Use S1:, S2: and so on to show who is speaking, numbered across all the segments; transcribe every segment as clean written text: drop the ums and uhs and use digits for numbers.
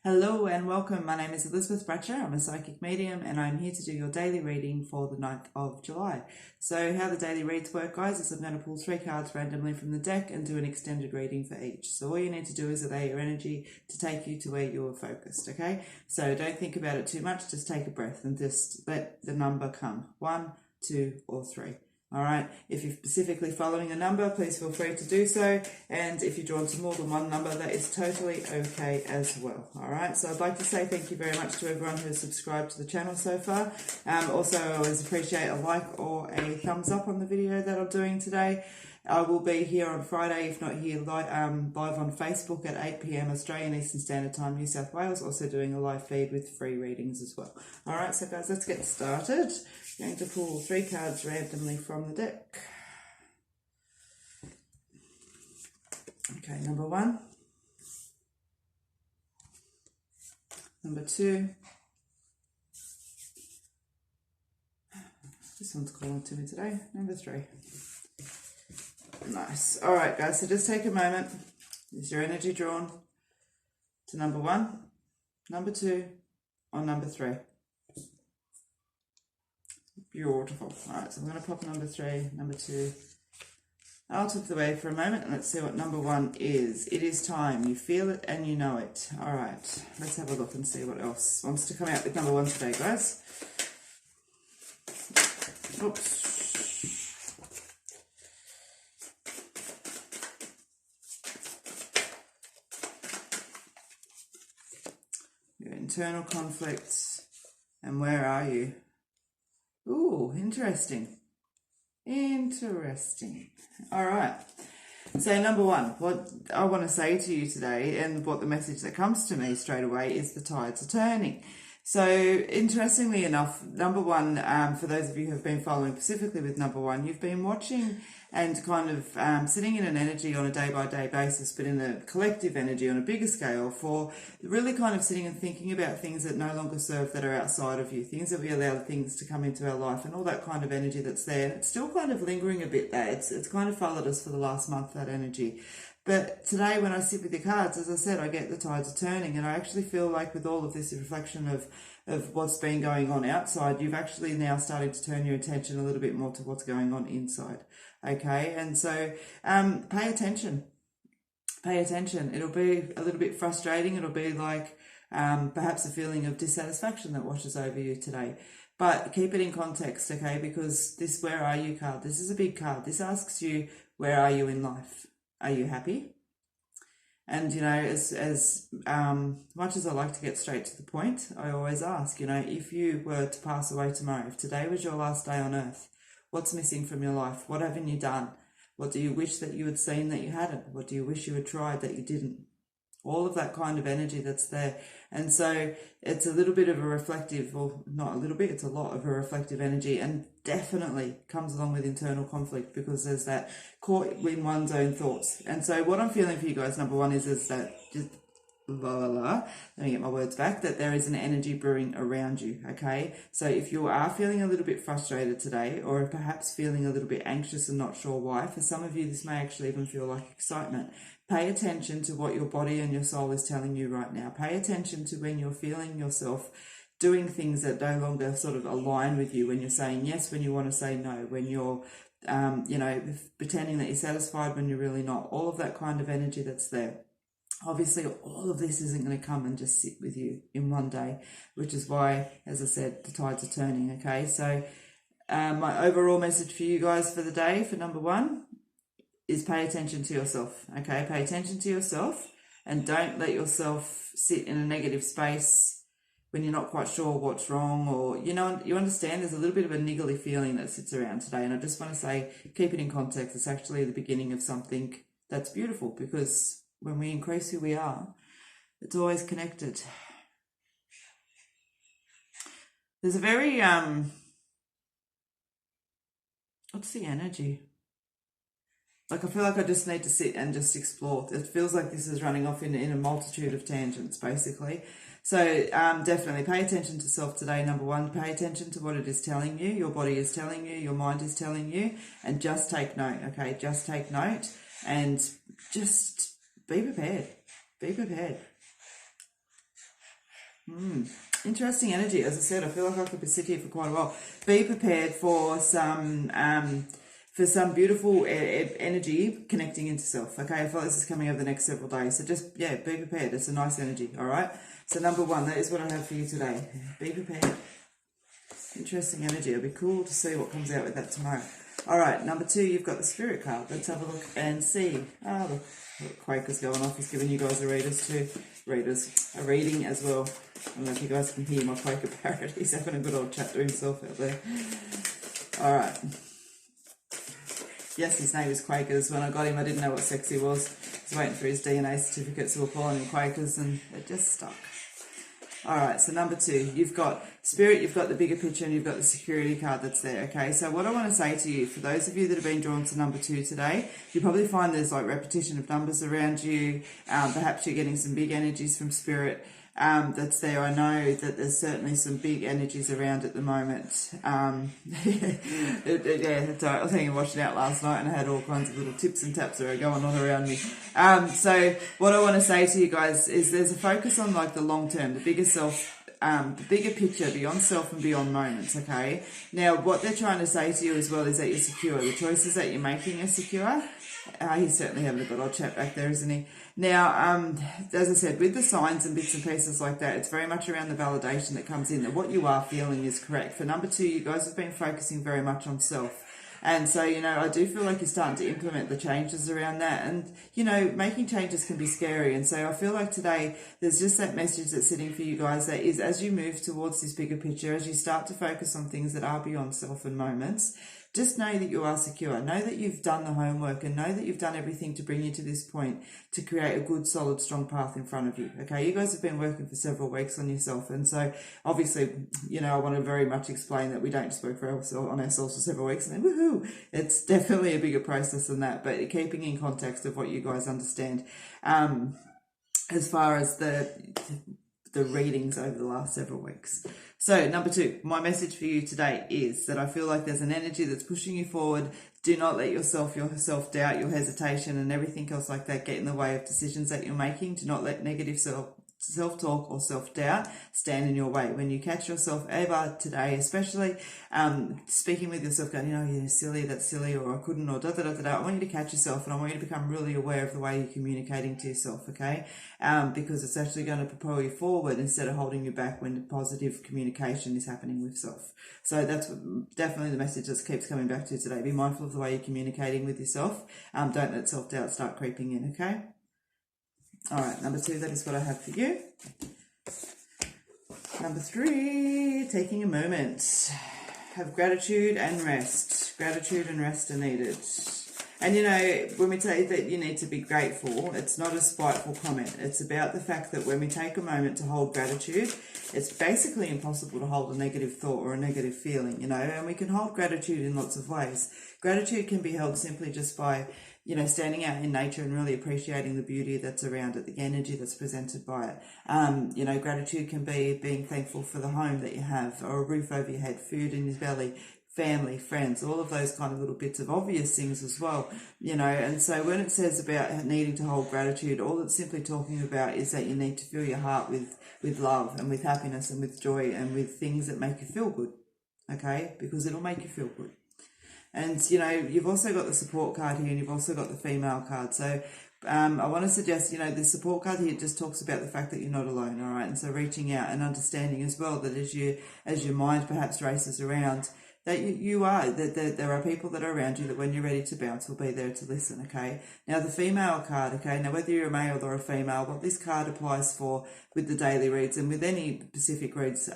S1: Hello and welcome. My name is Elizabeth Bratcher. I'm a psychic medium and I'm here to do your daily reading for the 9th of July. So how the daily reads work, guys, is I'm going to pull 3 cards randomly from the deck and do an extended reading for each. So all you need to do is allow your energy to take you to where you're focused, okay? So don't think about it too much, just take a breath and just let the number come. 1, 2 or 3. All right, if you're specifically following a number, please feel free to do so. And if you're drawn to more than one number, that is totally okay as well. All right, so I'd like to say thank you very much to everyone who has subscribed to the channel so far. Also, I always appreciate a like or a thumbs up on the video that I'm doing today. I will be here on Friday, if not here, live on Facebook at 8 p.m. Australian Eastern Standard Time, New South Wales, also doing a live feed with free readings as well. All right, so guys, let's get started. I'm going to pull 3 cards randomly from the deck. Okay, number 1, number 2. This one's calling to me today. Number 3. Nice. All right, guys, so just take a moment. Is your energy drawn to number 1, number 2, or number 3? Beautiful. All right, so I'm going to pop number 3, number 2 out of the way for a moment, and let's see what number 1 is. It is time. You feel it and you know it. All right, let's have a look and see what else wants to come out with number 1 today, guys. Oops. Your internal conflicts, and where are you? Ooh, interesting. Interesting. All right. So number 1, what I want to say to you today, and what the message that comes to me straight away, is the tides are turning. So interestingly enough, number 1, for those of you who have been following specifically with number 1, you've been watching and kind of sitting in an energy on a day-by-day basis, but in a collective energy on a bigger scale, for really kind of sitting and thinking about things that no longer serve, that are outside of you, things that we allow things to come into our life, and all that kind of energy that's there. And it's still kind of lingering a bit there. It's kind of followed us for the last month, that energy. But today when I sit with the cards, as I said, I get the tides are turning, and I actually feel like with all of this reflection of what's been going on outside, you've actually now started to turn your attention a little bit more to what's going on inside. Okay, and so pay attention. Pay attention. It'll be a little bit frustrating. It'll be like perhaps a feeling of dissatisfaction that washes over you today. But keep it in context, okay, because this where are you card, this is a big card. This asks you, where are you in life? Are you happy? And, you know, as much as I like to get straight to the point, I always ask, you know, if you were to pass away tomorrow, if today was your last day on earth, what's missing from your life? What haven't you done? What do you wish that you had seen that you hadn't? What do you wish you had tried that you didn't? All of that kind of energy that's there. And so it's a little bit of a reflective, or not a little bit, it's a lot of a reflective energy, and definitely comes along with internal conflict, because there's that caught in one's own thoughts. And so what I'm feeling for you guys, number 1, is that just let me get my words back, that there is an energy brewing around you, okay? So if you are feeling a little bit frustrated today, or perhaps feeling a little bit anxious and not sure why, for some of you this may actually even feel like excitement. Pay attention to what your body and your soul is telling you right now. Pay attention to when you're feeling yourself doing things that no longer sort of align with you, when you're saying yes, when you want to say no, when you're, you know, pretending that you're satisfied when you're really not. All of that kind of energy that's there. Obviously, all of this isn't going to come and just sit with you in one day, which is why, as I said, the tides are turning, okay? So my overall message for you guys for the day, for number 1, is pay attention to yourself, okay? Pay attention to yourself, and don't let yourself sit in a negative space when you're not quite sure what's wrong, or, you know, you understand there's a little bit of a niggly feeling that sits around today. And I just want to say, keep it in context. It's actually the beginning of something that's beautiful, because when we increase who we are, it's always connected. There's a very, what's the energy? Like, I feel like I just need to sit and just explore. It feels like this is running off in a multitude of tangents, basically. So definitely pay attention to self today, number 1. Pay attention to what it is telling you, your body is telling you, your mind is telling you, and just take note, okay? Just take note and just be prepared. Be prepared. Interesting energy. As I said, I feel like I could be sitting here for quite a while. Be prepared for some beautiful energy connecting into self. Okay, I feel like this is coming over the next several days. So just, yeah, be prepared. It's a nice energy, all right? So number one, that is what I have for you today. Be prepared. Interesting energy. It'll be cool to see what comes out with that tomorrow. All right, number two, you've got the Spirit card. Let's have a look and see. Oh, look, Quaker's going off. He's giving you guys a reading as well. I don't know if you guys can hear my Quaker parrot. He's having a good old chat to himself out there. All right. Yes, his name is Quakers. When I got him, I didn't know what sex he was. I was waiting for his DNA certificates. We were calling him Quakers, and it just stuck. All right, so number two, you've got Spirit, you've got the bigger picture, and you've got the security card that's there, okay? So what I want to say to you, for those of you that have been drawn to number two today, you probably find there's like repetition of numbers around you. Perhaps you're getting some big energies from Spirit that's there. I know that there's certainly some big energies around at the moment. I was thinking watching out last night and I had all kinds of little tips and taps that are going on around me. So what I want to say to you guys is there's a focus on like the long term, the bigger self, the bigger picture, beyond self and beyond moments, okay? Now, what they're trying to say to you as well is that you're secure. The choices that you're making are secure. He's certainly having a good old chat back there, isn't he? Now, as I said, with the signs and bits and pieces like that, it's very much around the validation that comes in, that what you are feeling is correct. For number two, you guys have been focusing very much on self. And so, you know, I do feel like you're starting to implement the changes around that. And, you know, making changes can be scary. And so I feel like today there's just that message that's sitting for you guys that is, as you move towards this bigger picture, as you start to focus on things that are beyond self and moments, just know that you are secure. Know that you've done the homework and know that you've done everything to bring you to this point to create a good, solid, strong path in front of you. Okay, you guys have been working for several weeks on yourself. And so obviously, you know, I want to very much explain that we don't just work on ourselves for several weeks and then woohoo. It's definitely a bigger process than that, but keeping in context of what you guys understand. As far as the readings over the last several weeks. So number two, my message for you today is that I feel like there's an energy that's pushing you forward. Do not let your self-doubt, your hesitation and everything else like that get in the way of decisions that you're making. Do not let negative self-talk or self-doubt stand in your way. When you catch yourself ever today, especially speaking with yourself going, you know, you're silly, that's silly, or I couldn't, or I want you to catch yourself and I want you to become really aware of the way you're communicating to yourself, okay? Because it's actually going to propel you forward instead of holding you back when positive communication is happening with self. So that's definitely the message that keeps coming back to today. Be mindful of the way you're communicating with yourself. Don't let self-doubt start creeping in, okay? All right, number two, that is what I have for you. Number three, taking a moment. Have gratitude and rest. Gratitude and rest are needed. And, you know, when we say that you need to be grateful, it's not a spiteful comment. It's about the fact that when we take a moment to hold gratitude, it's basically impossible to hold a negative thought or a negative feeling, you know, and we can hold gratitude in lots of ways. Gratitude can be held simply just by, you know, standing out in nature and really appreciating the beauty that's around it, the energy that's presented by it. You know, gratitude can be being thankful for the home that you have, or a roof over your head, food in your belly, family, friends, all of those kind of little bits of obvious things as well, you know. And so when it says about needing to hold gratitude, all it's simply talking about is that you need to fill your heart with love and with happiness and with joy and with things that make you feel good, okay? Because it'll make you feel good. And, you know, you've also got the support card here and you've also got the female card. So I want to suggest, you know, the support card here just talks about the fact that you're not alone, all right? And so reaching out and understanding as well that as your mind perhaps races around, that that there are people that are around you that when you're ready to bounce will be there to listen, okay? Now, the female card, okay, now whether you're a male or a female, what this card applies for with the daily reads and with any specific reads,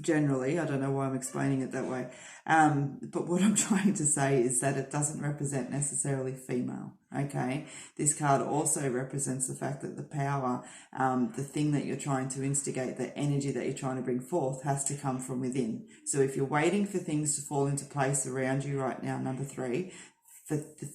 S1: generally, I don't know why I'm explaining it that way, but what I'm trying to say is that it doesn't represent necessarily female, okay? This card also represents the fact that the power, the thing that you're trying to instigate, the energy that you're trying to bring forth has to come from within. So if you're waiting for things to fall into place around you right now, number three,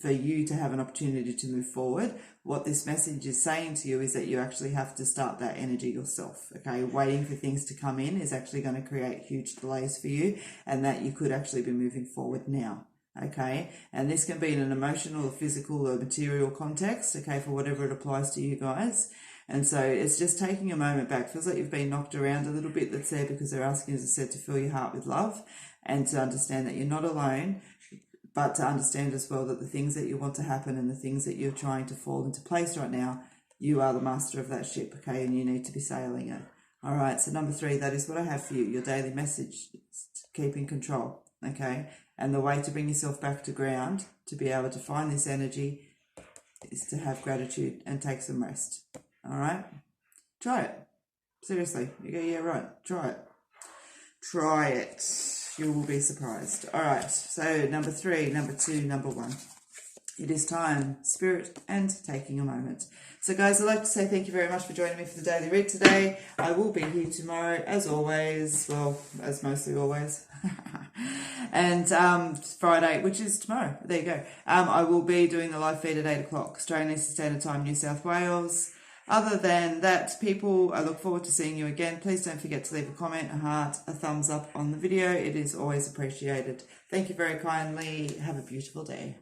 S1: for you to have an opportunity to move forward, what this message is saying to you is that you actually have to start that energy yourself, okay? Waiting for things to come in is actually going to create huge delays for you, and that you could actually be moving forward now, okay? And this can be in an emotional or physical or material context, okay, for whatever it applies to you guys. And so it's just taking a moment back. Feels like you've been knocked around a little bit. That's there because they're asking, as I said, to fill your heart with love and to understand that you're not alone, but to understand as well that the things that you want to happen and the things that you're trying to fall into place right now, you are the master of that ship, okay, and you need to be sailing it. All right, so number 3, that is what I have for you, your daily message, keep in control, okay? And the way to bring yourself back to ground, to be able to find this energy, is to have gratitude and take some rest, all right? Try it. Seriously, you go, yeah, right, try it. Try it. You will be surprised. All right, so number 3, number 2, number 1. It is time, spirit, and taking a moment. So guys, I'd like to say thank you very much for joining me for the daily read today. I will be here tomorrow, as always. Well, as mostly always. And Friday, which is tomorrow. There you go. I will be doing the live feed at 8 o'clock, Australian Eastern Standard Time, New South Wales. Other than that, people, I look forward to seeing you again. Please don't forget to leave a comment, a heart, a thumbs up on the video. It is always appreciated. Thank you very kindly. Have a beautiful day.